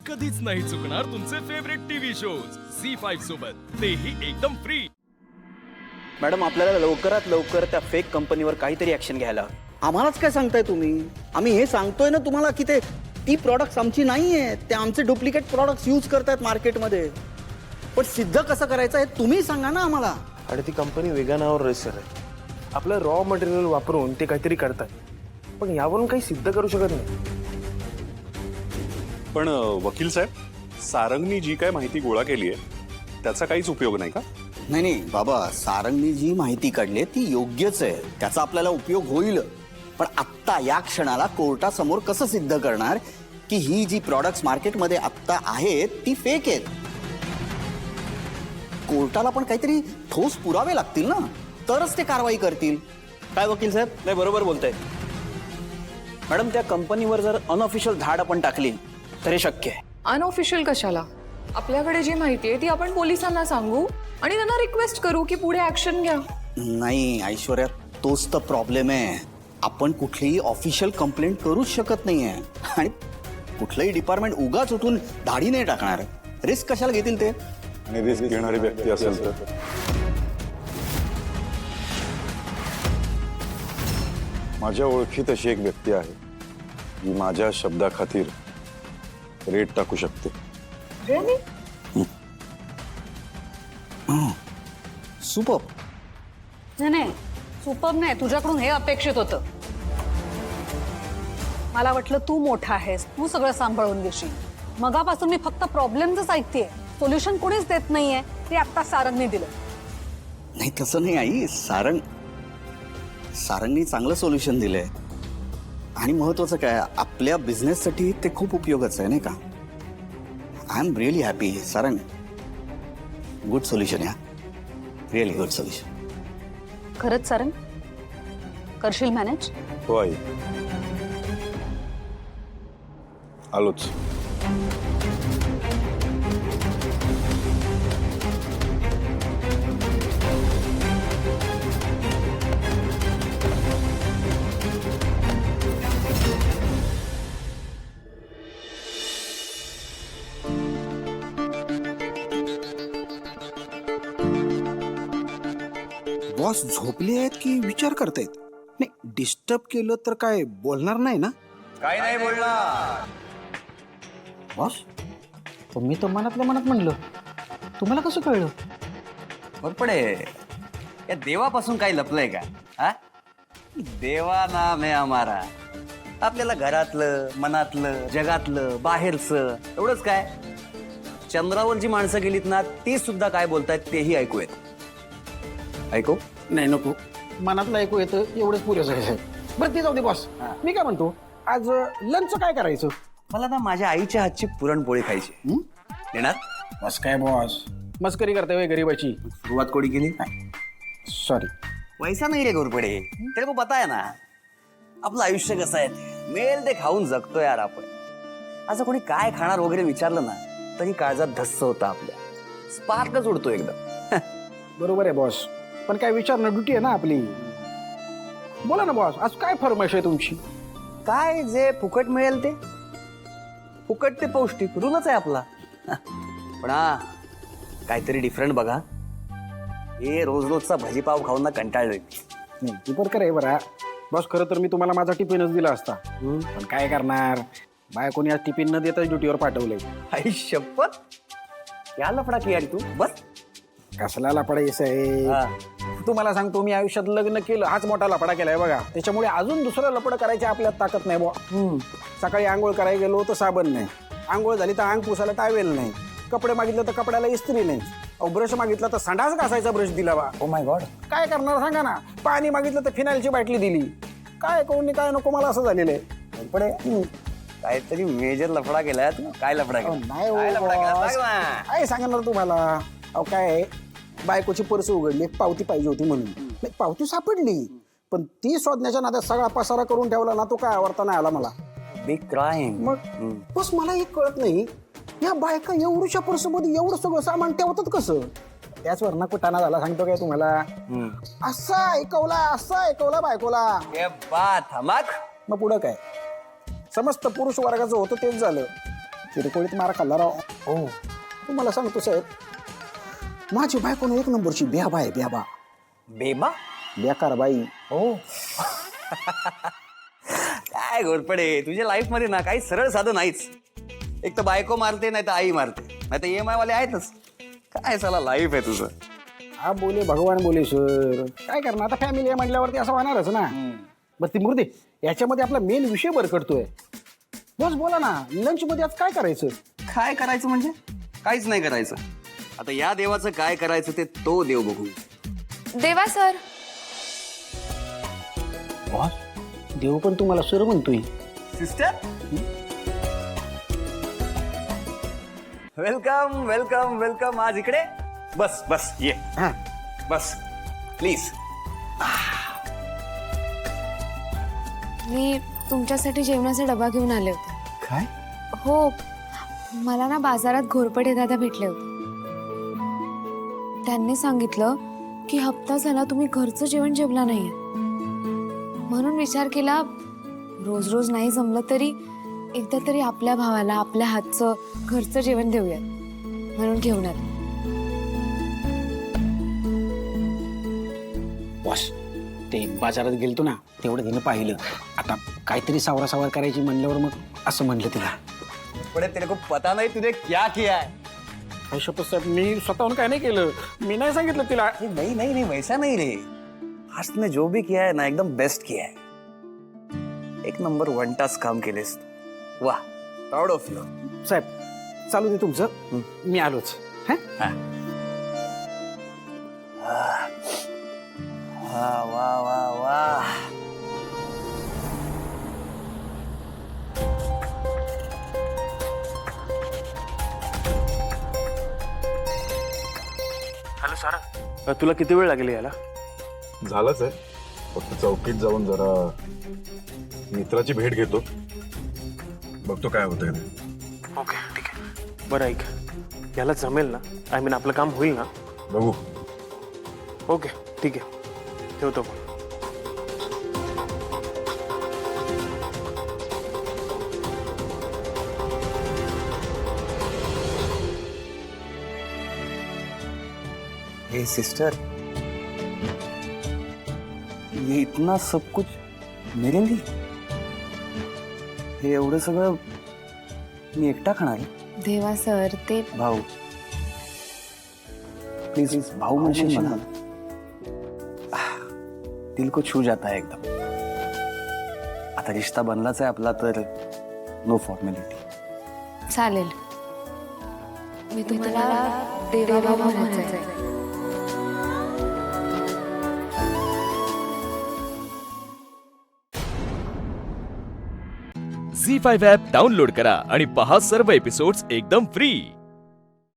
कधीच नाही चुकणार तुमचे फेवरेट टीव्ही शोज झी5 सोबत, तेही एकदम फ्री. मॅडम आपल्याला लवकरात लवकर त्या फेक कंपनीवर काहीतरी ऍक्शन घ्यायला. आम्हालाच काय सांगताय तुम्ही? आम्ही हे सांगतोय ना तुम्हाला की ती प्रॉडक्ट्स आमची नाही आहेत, ते आमचे डुप्लिकेट प्रॉडक्ट्स यूज करतायत मार्केटमध्ये. पण सिद्ध कसं करायचं हे तुम्ही सांगा ना आम्हाला. आणि ती कंपनी वेगानावर रजिस्टर आहे. आपलं रॉ मटेरियल वापरून ते काहीतरी करतात, पण यावरून काही सिद्ध करू शकत नाही. पण वकील साहेब, सारंगनी जी काय माहिती गोळा केली आहे त्याचा काहीच उपयोग नाही का? नाही नाही बाबा, सारंगनी जी माहिती काढली ती योग्यच आहे, त्याचा आपल्याला उपयोग होईल. पण आत्ता या क्षणाला कोर्टासमोर कसं सिद्ध करणार की ही जी प्रॉडक्ट्स मार्केटमध्ये आत्ता आहेत ती फेक आहेत? कोर्टाला पण काहीतरी ठोस पुरावे लागतील ना, तरच ते कारवाई करतील. काय वकील साहेब? नाही, बरोबर बोलताय मॅडम. त्या कंपनीवर जर अनऑफिशियल धाड आपण टाकली तर हे शक्य आहे. अनऑफिशियल कशाला? आपल्याकडे जी माहिती आहे ती आपण पोलिसांना सांगू आणि त्यांना रिक्वेस्ट करू की पुढे ऍक्शन घ्या. नाही ऐश्वर्या, तोच तर प्रॉब्लेम आहे. आपण कुठलीही ऑफिशियल कंप्लेंट करूच शकत नाहीये आणि कुठलंही डिपार्टमेंट उगाच उठून धाडी नाही टाकणार. रिस्क कशाला घेतील ते? आणि रिस्क घेणारी व्यक्ती असेल तर माझ्या ओळखीत अशी एक व्यक्ती आहे जी माझ्या शब्दाखातीर रेट टाकू शकते. सुपर. नाही सुपर नाही, तुझ्याकडून हे अपेक्षित होतं. मला वाटलं तू मोठा आहेस, तू सगळं सांभाळून घेशील. मगापासून मी फक्त प्रॉब्लेमच ऐकतेय, सोल्युशन कोणीच देत नाहीये. ते आता सारंगने दिलं. नाही तसं नाही आई, सारंगनी चांगलं सोल्युशन दिलंय. आणि महत्वाचं काय, आपल्या बिझनेससाठी ते खूप उपयोगाचं आहे नाही का? I am really happy. Sarang, good solution या, रिअली गुड सोल्युशन. खरंच सारंग करशील मॅनेज? हो आई, आलोच. बॉस झोपले आहेत की विचार करतायत? नाही, डिस्टर्ब केलं तर काय बोलणार नाही ना? काय नाही बोलणार बॉस, पण मी तर मनातल्या मनात म्हणलं. तुम्हाला कसं कळलं? पडे या देवापासून काही लपलंय का? हा, देवा नाम आहे आम्हारा. आपल्याला घरातलं, मनातलं, जगातलं, बाहेरचं एवढंच काय. चंद्रावर जी माणसं गेलीत ना, ती सुद्धा काय बोलतायत तेही ऐकूयात. ऐकू? नाही नको, मनातलं ऐकू येतं एवढंच पुरेसं आहे. बरं ते जाऊ दे बॉस. मी काय म्हणतो, आज लंच काय करायचं? मला ना माझ्या आईच्या हातची पुरणपोळी खायची. येणार? बस काय बॉस, मस्करी करताय वय गरीबाची? सुरुवात कोणी केली? सॉरी. पैसा नाही रे घोरपडे, तेरे को पता आहे ना आपलं आयुष्य कसं आहे ते. मेल ते खाऊन जगतो यार आपण. असं कोणी काय खाणार वगैरे विचारलं ना तरी काळजात धस्स होता आपल्या. स्पार्कच उडतो एकदम. बरोबर आहे बॉस, पण काय विचारणं ड्युटी आहे ना आपली. बोला ना बॉस, आज काय फरमाईश आहे तुमची? काय जे फुकट मिळेल ते फुकट, ते पौष्टिक रूलच आहे आपला. पण हा, काहीतरी डिफरंट बघा. हे रोज रोजचा भजीपाव खाऊन ना कंटाळले. नाही ती बरं आहे बरा बॉस. खरं तर मी तुम्हाला माझा टिफिनच दिला असता, पण काय करणार, बायकोनी आज टिफिन न देताच ड्युटीवर पाठवलंय. आई शपथ, या लफडा की यार तू. बस कसला लफडा आहे? तुम्हाला सांगतो, मी आयुष्यात लग्न केलं हाच मोठा लफडा केलाय बघा. त्याच्यामुळे अजून दुसरं लफडं करायची आपल्यात ताकद नाही बुवा. सकाळी आंघोळ करायला गेलो तर साबण नाही, आंघोळ झाली तर अंग पुसायला टावेल नाही, कपडे मागितलं तर कपड्याला इस्त्री नाही, ब्रश मागितला तर संडास घासायचा ब्रश दिला बा. ओ माय गॉड, काय करणार सांगा ना. पाणी मागितलं तर फिनाईलची बाटली दिली. काय कोणी काय नको, मला असं झालेलं आहे. पण काहीतरी मेजर लफडा केलाय तू. काय लफडा केला? नाही काय लफडा केला? बॉस, सांग ना. काय सांगणार तुम्हाला. अहो काय, बायकोची पर्स उघडली, पावती पाहिजे होती म्हणून. नाही, पावती सापडली, पण ती शोधण्याच्या नादात सगळा पसारा करून ठेवला ना, तो काय आवडता नाही आला मला. Big crime. मग बस मला एक कळत नाही, या बायका एवढ्याशा पर्समध्ये एवढं सगळं सामान ठेवतात कसं? त्याचवर ना कुटाणा झाला सांगतो काय तुम्हाला. असा ऐकवला बायकोला. ये बात हमक. मग पुढं काय, समस्त पुरुष वर्गाचं होतं तेच झालं. किरकोळीत मारा खाल्ला राव. हो तुम्हाला सांगतो साहेब, माझी बायकोन एक नंबरची ब्याबा आहे, ब्याबा. बेबा बेकार बाई. हो काय घोरपडे, तुझ्या लाईफ मध्ये ना काही सरळ साधं नाहीच. एक तर बायको मारते, नाही तर आई मारते, नाही तर EMI वाले आहेतच. काय साला लाईफ आहे तुझं. हा बोले भगवान बोले सर, काय करणार आता, फॅमिली आहे म्हटल्यावरती असं होणारच ना. बरं ती मुर्दे, याच्यामध्ये आपला मेन विषय बरकडतोय. बस बोला ना, लंच मध्ये आज काय करायचं? काय करायचं म्हणजे काहीच नाही करायचं. आता या देवाचं काय करायचं ते तो देव बघू. देवा सर. देव पण तुम्हाला सर म्हणतोय. Sister, welcome welcome welcome. आज इकडे बस बस, ये. हा बस प्लीज. मी तुमच्यासाठी जेवणाचा डबा घेऊन आले होते. काय? हो, मला ना बाजारात घोरपडे दादा भेटले होते. त्यांनी सांगितलं की हप्ता झाला तुम्ही घरचं जेवण जेवला नाहीये, म्हणून विचार केला रोज रोज नाही जमलं तरी एकदा तरी आपल्या भावाला आपल्या हातचं घरचं जेवण देऊया, म्हणून घेऊन आले. बॉस, ते बाजारात गेलतो ना, तेवढं तिने पाहिलं. आता काहीतरी सावरा सावर करायची म्हणल्यावर मग असं म्हणलं तिला. पण तेरे को पता नाही तुझे क्या किया है. साहेब, मी स्वतःहून काय नाही केलं, मी नाही सांगितलं तिला. नहीं नहीं नहीं, वैसा नहीं रे. आज तूने जो भी किया है ना, एकदम बेस्ट किया है. एक नंबर 1 टास्क काम केलेस. वाह, प्राउड ऑफ यू. साहेब चालू दे तुमचं, मी आलोच. हा वाह वाह वाह. हॅलो सारंग, तुला किती वेळ लागेल यायला? झालंच आहे, फक्त चौकीत जाऊन जरा मित्राची भेट घेतो, बघतो काय होतंय ते. ओके ठीक आहे. बरं ऐक, याला जमेल ना? आय मीन आपलं काम होईल ना? बघू. ओके ठीक आहे, ठेवतो पण. हे सिस्टर, ये इतना सब कुछ मेरे लिए? हे एवढं सगळं मी एकटा खाणार आहे? देवा सर, ते भाऊ प्लीज, भाऊ म्हणशील मला. दिल को छू जाता है एकदम. आता रिश्ता बनलाच आहे आपला, तर नो फॉर्मॅलिटी. चालेल. मी तुम्हाला देवा म्हणायचंय. झी 5 ॲप डाउनलोड करा आणि पहा सर्व एपिसोड्स एकदम फ्री.